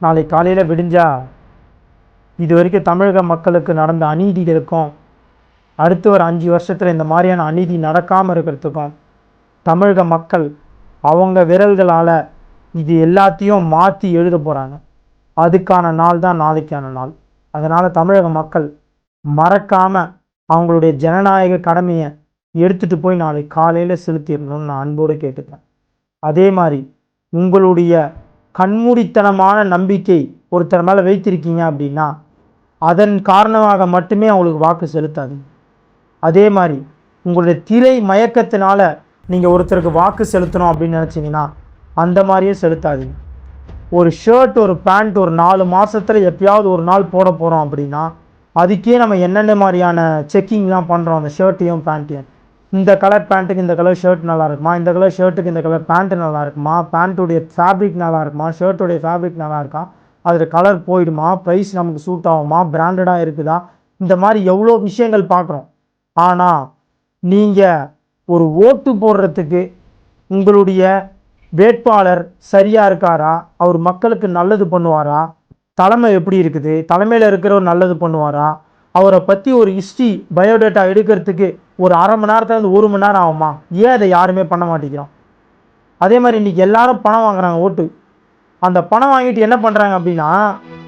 நாளைக்கு காலையில் விடிஞ்சா இது வரைக்கும் தமிழக மக்களுக்கு நடந்த அநீதிகளுக்கும் அடுத்து ஒரு 5 வருஷத்தில் இந்த மாதிரியான அநீதி நடக்காமல் இருக்கிறதுக்கும் தமிழக மக்கள் அவங்க விரல்களால் இது எல்லாத்தையும் மாற்றி எழுத போகிறாங்க. அதுக்கான நாள் தான் நாளைக்கான நாள். அதனால் தமிழக மக்கள் மறக்காமல் அவங்களுடைய ஜனநாயக கடமையை எடுத்துகிட்டு போய் நாளைக்கு காலையில் செலுத்திடணும்னு நான் அன்போடு கேட்டுப்பேன். அதே மாதிரி உங்களுடைய கண்மூடித்தனமான நம்பிக்கை ஒருத்தர் மேலே வைத்திருக்கீங்க அப்படின்னா அதன் காரணமாக மட்டுமே அவங்களுக்கு வாக்கு செலுத்தாது. அதே மாதிரி உங்களுடைய திரை மயக்கத்தினால நீங்கள் ஒருத்தருக்கு வாக்கு செலுத்தணும் அப்படின்னு நினச்சிங்கன்னா அந்த மாதிரியே செலுத்தாதீங்க. ஒரு ஷர்ட் ஒரு பேண்ட் ஒரு 4 மாதத்தில் எப்பயாவது ஒரு நாள் போட போகிறோம் அப்படின்னா அதுக்கே நம்ம என்னென்ன மாதிரியான செக்கிங்லாம் பண்ணுறோம். அந்த ஷர்ட்டையும் பேண்ட்டையும், இந்த கலர் பேண்ட்டுக்கு இந்த கலர் ஷர்ட் நல்லா இருக்குமா, இந்த கலர் ஷர்ட்டுக்கு இந்த கலர் பேண்ட்டு நல்லா இருக்குமா, பேண்ட்டுடைய ஃபேப்ரிக் நல்லா இருக்குமா, ஷர்ட்டுடைய ஃபேப்ரிக் நல்லா இருக்கா, அதில் கலர் போயிடுமா, ப்ரைஸ் நமக்கு சூட் ஆகுமா, பிராண்டடாக இருக்குதா, இந்த மாதிரி எவ்வளோ விஷயங்கள் பார்க்குறோம். ஆனால் நீங்கள் ஒரு ஓட்டு போடுறதுக்கு உங்களுடைய வேட்பாளர் சரியாக இருக்காரா, அவர் மக்களுக்கு நல்லது பண்ணுவாரா, தலைமை எப்படி இருக்குது, தலைமையில் இருக்கிறவர் நல்லது பண்ணுவாரா, அவரை பற்றி ஒரு ஹிஸ்ட்ரி பயோடேட்டா எடுக்கிறதுக்கு ஒரு அரை மணி நேரத்துலேருந்து 1 மணி நேரம் ஆகுமா? ஏன் அதை யாருமே பண்ண மாட்டேங்கிறோம்? அதே மாதிரி இன்றைக்கி எல்லாரும் பணம் வாங்குறாங்க ஓட்டு. அந்த பணம் வாங்கிட்டு என்ன பண்ணுறாங்க அப்படின்னா,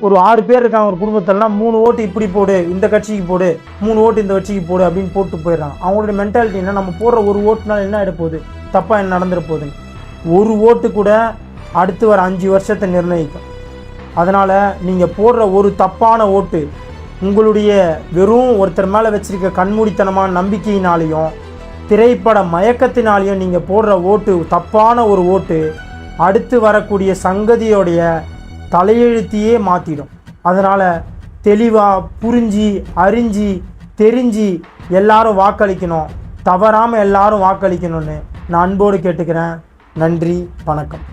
ஒரு 6 பேர் இருக்காங்க ஒரு குடும்பத்தில்னா 3 ஓட்டு இப்படி போடு, இந்த கட்சிக்கு போடு, 3 ஓட்டு இந்த கட்சிக்கு போடு அப்படின்னு போட்டு போயிடுறாங்க. அவங்களுடைய மென்டாலிட்டி என்ன, நம்ம போடுற ஒரு ஓட்டுனால என்ன ஆகிட போகுது, தப்பாக என்ன நடந்துட போகுதுன்னு. ஒரு ஓட்டு கூட அடுத்து வர 5 வருஷத்தை நிர்ணயிக்கும். அதனால் நீங்கள் போடுற ஒரு தப்பான ஓட்டு உங்களுடைய வெறும் ஒருத்தர் மேலே வச்சுருக்க கண்மூடித்தனமான நம்பிக்கையினாலேயும் திரைப்பட மயக்கத்தினாலேயும் நீங்கள் போடுற ஓட்டு தப்பான ஒரு ஓட்டு அடுத்து வரக்கூடிய சங்கதியோடைய தலையெழுத்தையே மாற்றிடும். அதனால் தெளிவாக புரிஞ்சு அறிஞ்சு தெரிஞ்சு எல்லாரும் வாக்களிக்கணும், தவறாமல் எல்லாரும் வாக்களிக்கணும்னு நான் அன்போடு கேட்டுக்கிறேன். நன்றி, வணக்கம்.